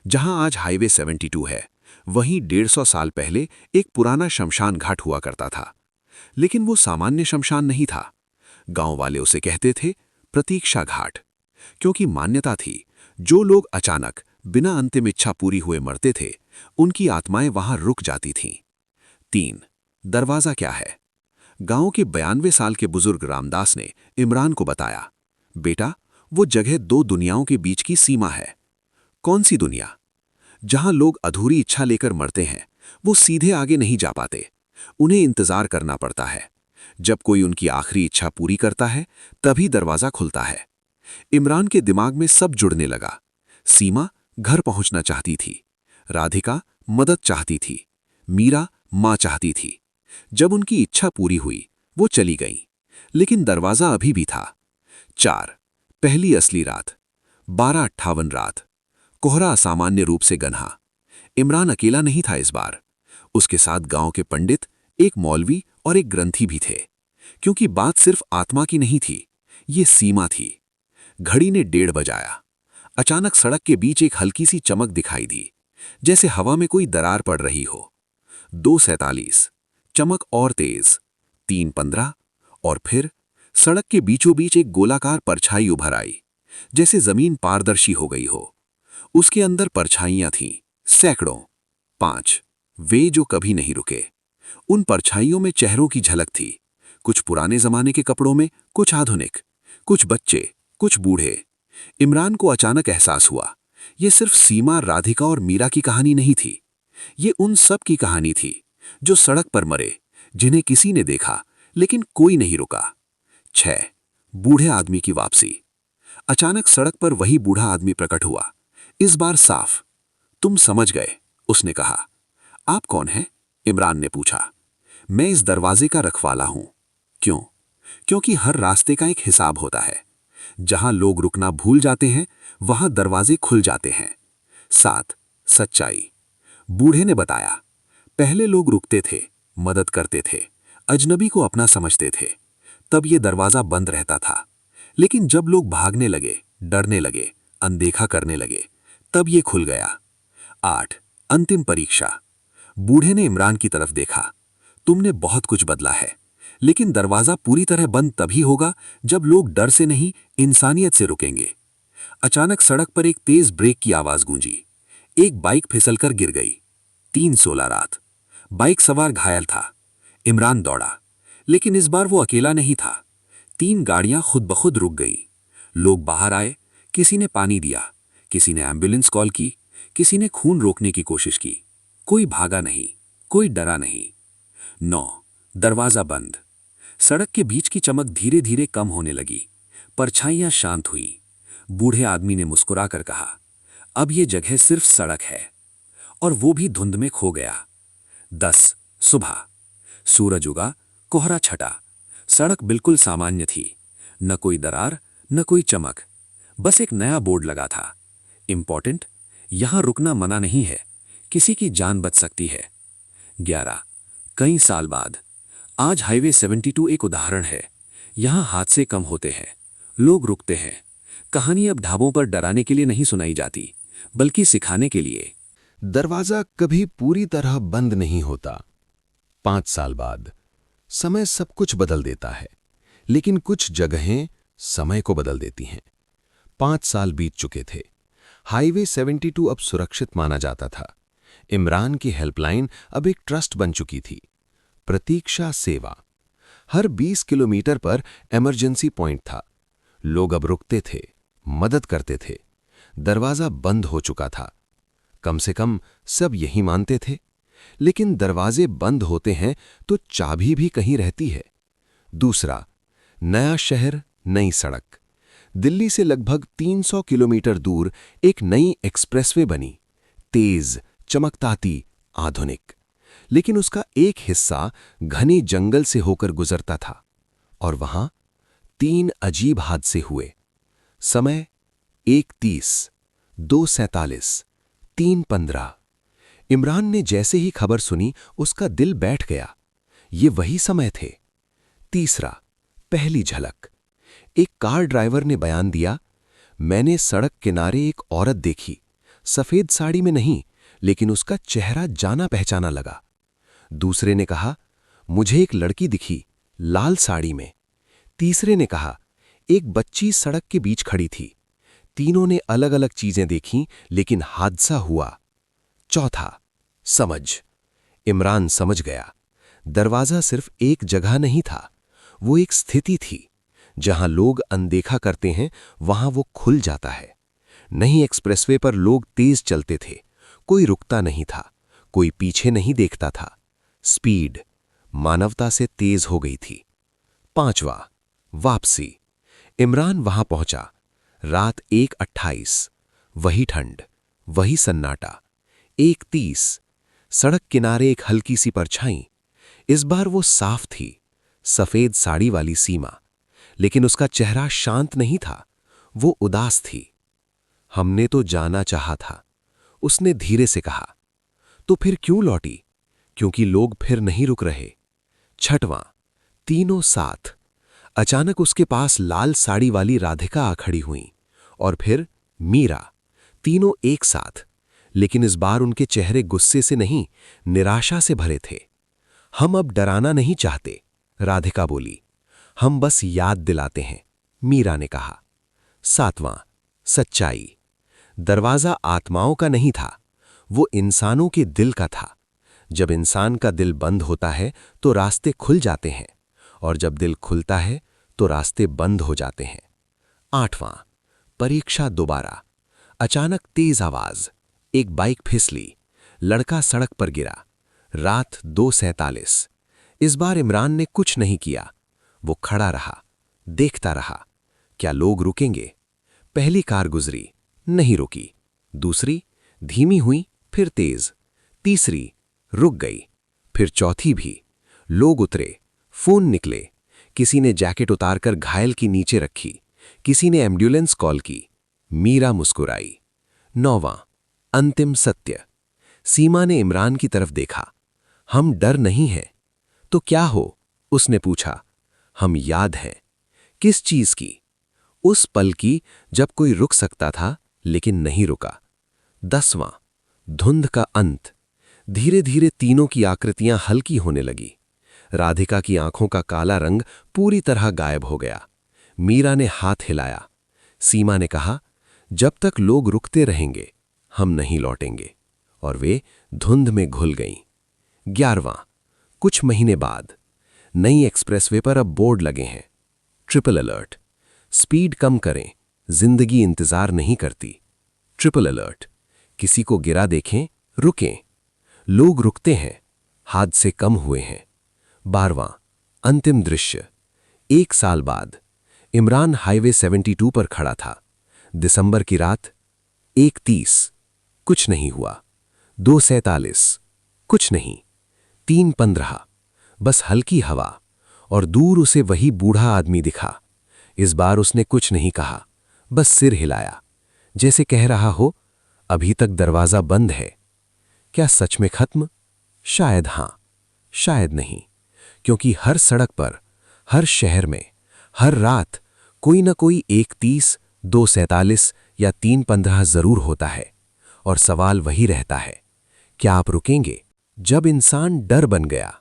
जहां आज हाईवे 72 है, वहीं 150 साल पहले एक पुराना शमशान घाट हुआ करता था। लेकिन वो सामान्य शमशान नहीं था। गांव वाले उसे कहते थे प्रतीक्षा घाट, क्योंकि मान्यता थी, जो लोग अचानक बिना अंतिम इच्छा पूरी हुए मरते थे, उनकी आत्माएं वहां रुक जाती थीं। 3 दरवाजा क्या है? गांव के 92 साल के बुजुर्ग रामदास ने इमरान को बताया, बेटा, वो जगह 2 दुनियाओं के बीच की सीमा है। कौन सी दुनिया? जहां लोग अधूरी इच्छा लेकर मरते हैं, वो सीधे आगे नहीं जा पाते, उन्हें इंतजार करना पड़ता है। जब कोई उनकी आखिरी इच्छा पूरी करता है, तभी दरवाजा खुलता है। इमरान के दिमाग में सब जुड़ने लगा। सीमा घर पहुंचना चाहती थी, राधिका मदद चाहती थी, मीरा मां चाहती थी। जब उनकी इच्छा पूरी हुई, वो चली गईं, लेकिन दरवाजा अभी भी था। 4 पहली असली रात। 12:58 रात। कोहरा असामान्य रूप से घना। इमरान अकेला नहीं था इस बार। उसके साथ गांव के पंडित, एक मौलवी और एक ग्रंथी भी थे। क्योंकि बात सिर्फ आत्मा की नहीं थी, ये सीमा थी। घड़ी ने 1:30 बजाया। अचानक सड़क के बीच एक हल्की सी चमक दिखाई दी, जैसे हवा में कोई दरार पड़ रही हो। 2:47, चमक और तेज। 3:15, और फिर सड़क के बीचों बीच एक गोलाकार परछाई उभर आई, जैसे जमीन पारदर्शी हो गई हो। उसके अंदर परछाइयां थीं, सैकड़ों। 5, वे जो कभी नहीं रुके। उन परछाइयों में चेहरों की झलक थी, कुछ पुराने जमाने के कपड़ों में, कुछ आधुनिक, कुछ बच्चे, कुछ बूढ़े। इमरान को अचानक एहसास हुआ, ये सिर्फ सीमा, राधिका और मीरा की कहानी नहीं थी। ये उन सब की कहानी थी जो सड़क पर मरे, जिन्हें किसी ने देखा लेकिन कोई नहीं रुका। 6, बूढ़े आदमी की वापसी। अचानक सड़क पर वही बूढ़ा आदमी प्रकट हुआ, इस बार साफ। तुम समझ गए, उसने कहा। आप कौन हैं? इमरान ने पूछा। मैं इस दरवाजे का रखवाला हूं। क्यों? क्योंकि हर रास्ते का एक हिसाब होता है। जहां लोग रुकना भूल जाते हैं, वहां दरवाजे खुल जाते हैं। 7, सच्चाई। बूढ़े ने बताया, पहले लोग रुकते थे, मदद करते थे, अजनबी को अपना समझते थे, तब ये दरवाजा बंद रहता था। लेकिन जब लोग भागने लगे, डरने लगे, अनदेखा करने लगे, तब ये खुल गया। 8, अंतिम परीक्षा। बूढ़े ने इमरान की तरफ देखा। तुमने बहुत कुछ बदला है, लेकिन दरवाजा पूरी तरह बंद तभी होगा जब लोग डर से नहीं, इंसानियत से रुकेंगे। अचानक सड़क पर एक तेज ब्रेक की आवाज गूंजी। एक बाइक फिसलकर गिर गई। 3:16 रात। बाइक सवार घायल था। इमरान दौड़ा, लेकिन इस बार वो अकेला नहीं था। 3 गाड़ियां खुद ब खुद रुक गईं। लोग बाहर आए, किसी ने पानी दिया, किसी ने एम्बुलेंस कॉल की, किसी ने खून रोकने की कोशिश की। कोई भागा नहीं, कोई डरा नहीं। 9, दरवाजा बंद। सड़क के बीच की चमक धीरे धीरे कम होने लगी, परछाइयां शांत हुई। बूढ़े आदमी ने मुस्कुराकर कहा, अब ये जगह सिर्फ सड़क है, और वो भी धुंध में खो गया। 10, सुबह। सूरज उगा, कोहरा छटा। सड़क बिल्कुल सामान्य थी, न कोई दरार, न कोई चमक, बस एक नया बोर्ड लगा था, इंपॉर्टेंट, यहां रुकना मना नहीं है, किसी की जान बच सकती है। 11, कई साल बाद। आज हाईवे 72 एक उदाहरण है। यहां हादसे कम होते हैं, लोग रुकते हैं। कहानी अब ढाबों पर डराने के लिए नहीं सुनाई जाती, बल्कि सिखाने के लिए। दरवाजा कभी पूरी तरह बंद नहीं होता। 5 साल बाद। समय सब कुछ बदल देता है, लेकिन कुछ जगहें समय को बदल देती हैं। 5 साल बीत चुके थे। हाईवे 72 अब सुरक्षित माना जाता था। इमरान की हेल्पलाइन अब एक ट्रस्ट बन चुकी थी। प्रतीक्षा सेवा। हर 20 किलोमीटर पर इमरजेंसी पॉइंट था। लोग अब रुकते थे, मदद करते थे। दरवाजा बंद हो चुका था। कम से कम सब यही मानते थे। लेकिन दरवाजे बंद होते हैं तो चाबी भी कहीं रहती है। दूसरा, नया शहर, नई सड़क। दिल्ली से लगभग 300 किलोमीटर दूर एक नई एक्सप्रेसवे बनी, तेज, चमकताती, आधुनिक। लेकिन उसका एक हिस्सा घने जंगल से होकर गुजरता था, और वहां 3 अजीब हादसे हुए। समय 1:30, 2:47, 3:15। इमरान ने जैसे ही खबर सुनी, उसका दिल बैठ गया। ये वही समय थे। तीसरा, पहली झलक। एक कार ड्राइवर ने बयान दिया, मैंने सड़क किनारे एक औरत देखी, सफेद साड़ी में नहीं, लेकिन उसका चेहरा जाना पहचाना लगा। दूसरे ने कहा, मुझे एक लड़की दिखी, लाल साड़ी में। तीसरे ने कहा, एक बच्ची सड़क के बीच खड़ी थी। तीनों ने अलग अलग चीजें देखीं, लेकिन हादसा हुआ। चौथा, समझ। इमरान समझ गया। दरवाजा सिर्फ एक जगह नहीं था, वो एक स्थिति थी। जहां लोग अनदेखा करते हैं, वहां वो खुल जाता है। नई एक्सप्रेसवे पर लोग तेज चलते थे, कोई रुकता नहीं था, कोई पीछे नहीं देखता था। स्पीड मानवता से तेज हो गई थी। 5वां, वापसी। इमरान वहां पहुंचा। रात 1:28, वही ठंड, वही सन्नाटा। 1:30, सड़क किनारे एक हल्की सी परछाई। इस बार वो साफ थी, सफेद साड़ी वाली सीमा, लेकिन उसका चेहरा शांत नहीं था, वो उदास थी। हमने तो जाना चाहा था, उसने धीरे से कहा। तो फिर क्यों लौटी? क्योंकि लोग फिर नहीं रुक रहे। 6वां, तीनों साथ। अचानक उसके पास लाल साड़ी वाली राधिका आ खड़ी हुई और फिर मीरा, तीनों एक साथ। लेकिन इस बार उनके चेहरे गुस्से से नहीं, निराशा से भरे थे। हम अब डराना नहीं चाहते, राधिका बोली। हम बस याद दिलाते हैं, मीरा ने कहा। 7वां, सच्चाई। दरवाजा आत्माओं का नहीं था, वो इंसानों के दिल का था। जब इंसान का दिल बंद होता है तो रास्ते खुल जाते हैं, और जब दिल खुलता है तो रास्ते बंद हो जाते हैं। 8वां, परीक्षा दोबारा। अचानक तेज आवाज, एक बाइक फिसली, लड़का सड़क पर गिरा। रात 2:47। इस बार इमरान ने कुछ नहीं किया। वो खड़ा रहा, देखता रहा। क्या लोग रुकेंगे? पहली कार गुजरी, नहीं रुकी। दूसरी धीमी हुई, फिर तेज। तीसरी रुक गई, फिर चौथी भी। लोग उतरे, फोन निकले। किसी ने जैकेट उतारकर घायल की नीचे रखी, किसी ने एम्बुलेंस कॉल की। मीरा मुस्कुराई। 9वां, अंतिम सत्य। सीमा ने इमरान की तरफ देखा। हम डर नहीं हैं। तो क्या हो? उसने पूछा। हम याद हैं। किस चीज की? उस पल की जब कोई रुक सकता था लेकिन नहीं रुका। 10वां, धुंध का अंत। धीरे धीरे तीनों की आकृतियां हल्की होने लगी। राधिका की आंखों का काला रंग पूरी तरह गायब हो गया। मीरा ने हाथ हिलाया। सीमा ने कहा, जब तक लोग रुकते रहेंगे हम नहीं लौटेंगे। और वे धुंध में घुल गईं। 11वां, कुछ महीने बाद। नई एक्सप्रेसवे पर अब बोर्ड लगे हैं। ट्रिपल अलर्ट, स्पीड कम करें, जिंदगी इंतजार नहीं करती। ट्रिपल अलर्ट, किसी को गिरा देखें, रुकें। लोग रुकते हैं, हादसे कम हुए हैं। 12वां, अंतिम दृश्य। 1 साल बाद इमरान हाईवे 72 पर खड़ा था। दिसंबर की रात। 1:30, कुछ नहीं हुआ। 2:47, कुछ नहीं। 3:15, बस हल्की हवा, और दूर उसे वही बूढ़ा आदमी दिखा। इस बार उसने कुछ नहीं कहा, बस सिर हिलाया, जैसे कह रहा हो, अभी तक दरवाजा बंद है। क्या सच में खत्म? शायद हां, शायद नहीं, क्योंकि हर सड़क पर, हर शहर में, हर रात कोई न कोई 1:30, 2:47 या 3:15 जरूर होता है। और सवाल वही रहता है, क्या आप रुकेंगे? जब इंसान डर बन गया।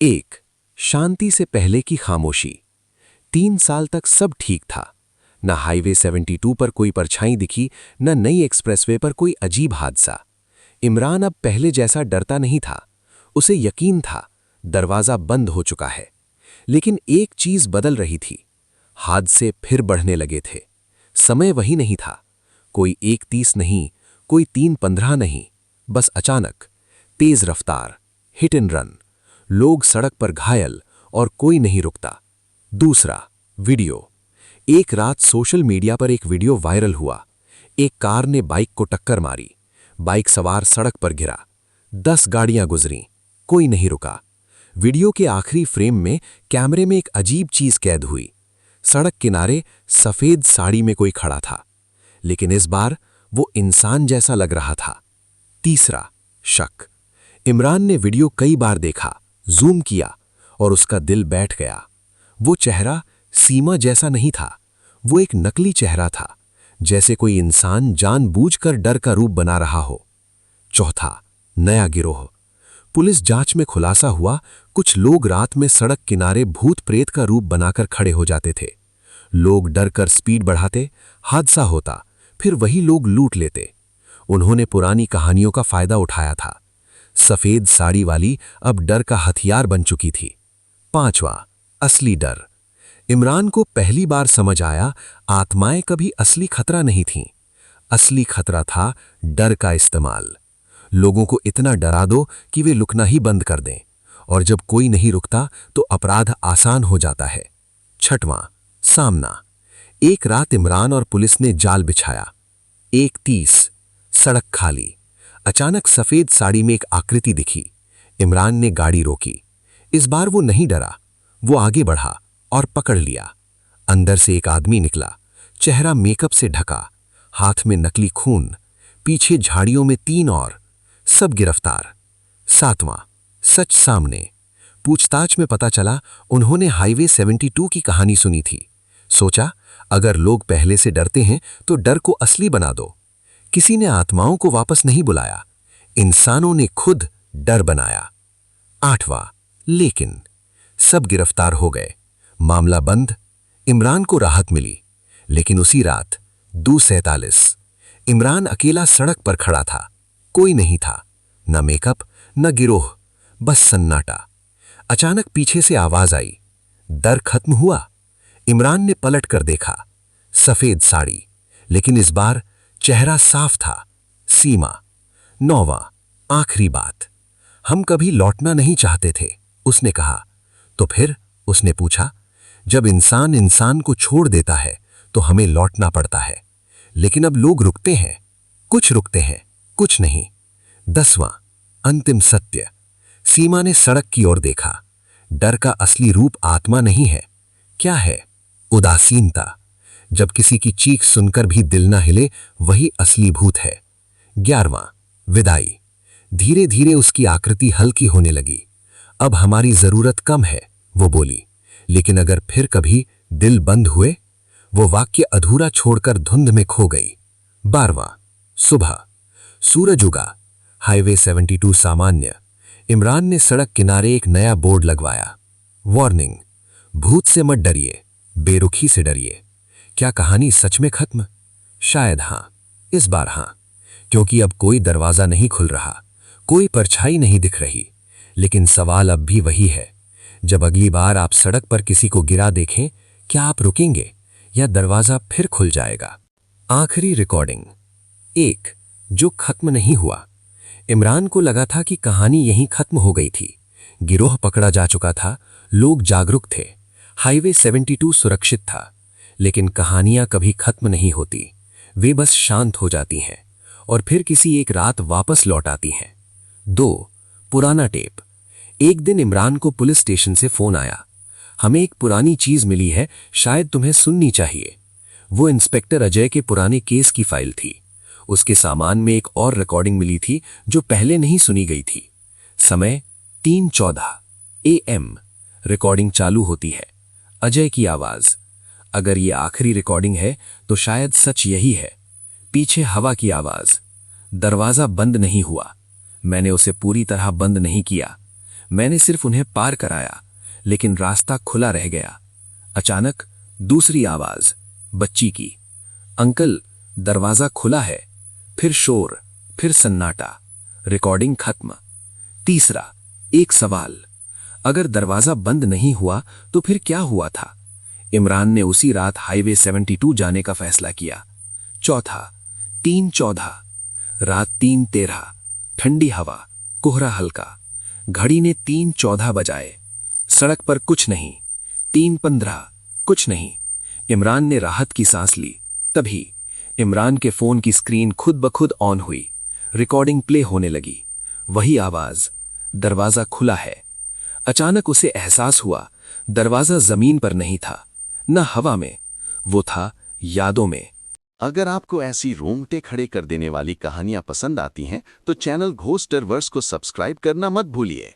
1, शांति से पहले की खामोशी। 3 साल तक सब ठीक था। न हाईवे 72 पर कोई परछाई दिखी, न नई एक्सप्रेसवे पर कोई अजीब हादसा। इमरान अब पहले जैसा डरता नहीं था। उसे यकीन था, दरवाजा बंद हो चुका है। लेकिन एक चीज बदल रही थी। हादसे फिर बढ़ने लगे थे। समय वही नहीं था। कोई 1:30 नहीं, कोई 3:15 नहीं, बस अचानक तेज रफ्तार, हिट एंड रन। लोग सड़क पर घायल, और कोई नहीं रुकता। दूसरा, वीडियो। एक रात सोशल मीडिया पर एक वीडियो वायरल हुआ। एक कार ने बाइक को टक्कर मारी। बाइक सवार सड़क पर गिरा। 10 गाड़ियां गुजरीं, कोई नहीं रुका। वीडियो के आखिरी फ्रेम में कैमरे में एक अजीब चीज कैद हुई। सड़क किनारे सफेद साड़ी में कोई खड़ा था, लेकिन इस बार वो इंसान जैसा लग रहा था। तीसरा, शक। इमरान ने वीडियो कई बार देखा, जूम किया, और उसका दिल बैठ गया। वो चेहरा सीमा जैसा नहीं था। वो एक नकली चेहरा था, जैसे कोई इंसान जानबूझकर डर का रूप बना रहा हो। चौथा, नया गिरोह। पुलिस जांच में खुलासा हुआ, कुछ लोग रात में सड़क किनारे भूत प्रेत का रूप बनाकर खड़े हो जाते थे। लोग डर कर स्पीड बढ़ाते, हादसा होता, फिर वही लोग लूट लेते। उन्होंने पुरानी कहानियों का फायदा उठाया था। सफेद साड़ी वाली अब डर का हथियार बन चुकी थी। 5वां, असली डर। इमरान को पहली बार समझ आया, आत्माएं कभी असली खतरा नहीं थीं। असली खतरा था डर का इस्तेमाल। लोगों को इतना डरा दो कि वे रुकना ही बंद कर दें, और जब कोई नहीं रुकता तो अपराध आसान हो जाता है। 6वां, सामना। एक रात इमरान और पुलिस ने जाल बिछाया। 1:30, सड़क खाली। अचानक सफेद साड़ी में एक आकृति दिखी। इमरान ने गाड़ी रोकी। इस बार वो नहीं डरा, वो आगे बढ़ा और पकड़ लिया। अंदर से एक आदमी निकला, चेहरा मेकअप से ढका, हाथ में नकली खून, पीछे झाड़ियों में 3 और, सब गिरफ्तार। 7वां, सच सामने। पूछताछ में पता चला उन्होंने हाईवे 72 की कहानी सुनी थी। सोचा, अगर लोग पहले से डरते हैं तो डर को असली बना दो। किसी ने आत्माओं को वापस नहीं बुलाया, इंसानों ने खुद डर बनाया। 8वां, लेकिन सब गिरफ्तार हो गए, मामला बंद। इमरान को राहत मिली, लेकिन उसी रात 2:47 इमरान अकेला सड़क पर खड़ा था। कोई नहीं था, न मेकअप न गिरोह, बस सन्नाटा। अचानक पीछे से आवाज आई, डर खत्म हुआ? इमरान ने पलट कर देखा, सफेद साड़ी, लेकिन इस बार चेहरा साफ था। सीमा। 9वां, आखिरी बात, हम कभी लौटना नहीं चाहते थे, उसने कहा। तो फिर? उसने पूछा। जब इंसान इंसान को छोड़ देता है तो हमें लौटना पड़ता है, लेकिन अब लोग रुकते हैं, कुछ रुकते हैं, कुछ नहीं। 10वां, अंतिम सत्य। सीमा ने सड़क की ओर देखा। डर का असली रूप आत्मा नहीं है। क्या है? उदासीनता। जब किसी की चीख सुनकर भी दिल ना हिले, वही असली भूत है। 11वां, विदाई। धीरे धीरे उसकी आकृति हल्की होने लगी। अब हमारी जरूरत कम है, वो बोली, लेकिन अगर फिर कभी दिल बंद हुए। वो वाक्य अधूरा छोड़कर धुंध में खो गई। 12वां, सुबह। सूरज उगा। हाईवे 72 सामान्य। इमरान ने सड़क किनारे एक नया बोर्ड लगवाया, वार्निंग, भूत से मत डरिए, बेरुखी से डरिए। क्या कहानी सच में खत्म? शायद हां, इस बार हां, क्योंकि अब कोई दरवाजा नहीं खुल रहा, कोई परछाई नहीं दिख रही। लेकिन सवाल अब भी वही है, जब अगली बार आप सड़क पर किसी को गिरा देखें, क्या आप रुकेंगे या दरवाजा फिर खुल जाएगा? आखिरी रिकॉर्डिंग। 1, जो खत्म नहीं हुआ। इमरान को लगा था कि कहानी यहीं खत्म हो गई थी। गिरोह पकड़ा जा चुका था, लोग जागरूक थे, हाईवे 72 सुरक्षित था। लेकिन कहानियां कभी खत्म नहीं होती, वे बस शांत हो जाती हैं और फिर किसी एक रात वापस लौट आती हैं। 2, पुराना टेप। एक दिन इमरान को पुलिस स्टेशन से फोन आया, हमें एक पुरानी चीज मिली है, शायद तुम्हें सुननी चाहिए। वो इंस्पेक्टर अजय के पुराने केस की फाइल थी। उसके सामान में एक और रिकॉर्डिंग मिली थी जो पहले नहीं सुनी गई थी। समय 3:14 AM। रिकॉर्डिंग चालू होती है। अजय की आवाज। अगर ये आखिरी रिकॉर्डिंग है तो शायद सच यही है। पीछे हवा की आवाज। दरवाजा बंद नहीं हुआ, मैंने उसे पूरी तरह बंद नहीं किया, मैंने सिर्फ उन्हें पार कराया, लेकिन रास्ता खुला रह गया। अचानक दूसरी आवाज, बच्ची की, अंकल दरवाजा खुला है। फिर शोर, फिर सन्नाटा। रिकॉर्डिंग खत्म। तीसरा, एक सवाल, अगर दरवाजा बंद नहीं हुआ तो फिर क्या हुआ था? इमरान ने उसी रात हाईवे 72 जाने का फैसला किया। चौथा, 3:14 रात 3:13, ठंडी हवा, कोहरा हल्का। घड़ी ने 3:14 बजाए। सड़क पर कुछ नहीं। 3:15, कुछ नहीं। इमरान ने राहत की सांस ली। तभी इमरान के फोन की स्क्रीन खुद ब खुद ऑन हुई। रिकॉर्डिंग प्ले होने लगी। वही आवाज, दरवाजा खुला है। अचानक उसे एहसास हुआ, दरवाजा जमीन पर नहीं था, न हवा में, वो था यादों में। अगर आपको ऐसी रोंगटे खड़े कर देने वाली कहानियां पसंद आती हैं तो चैनल घोस्टरवर्स को सब्सक्राइब करना मत भूलिए।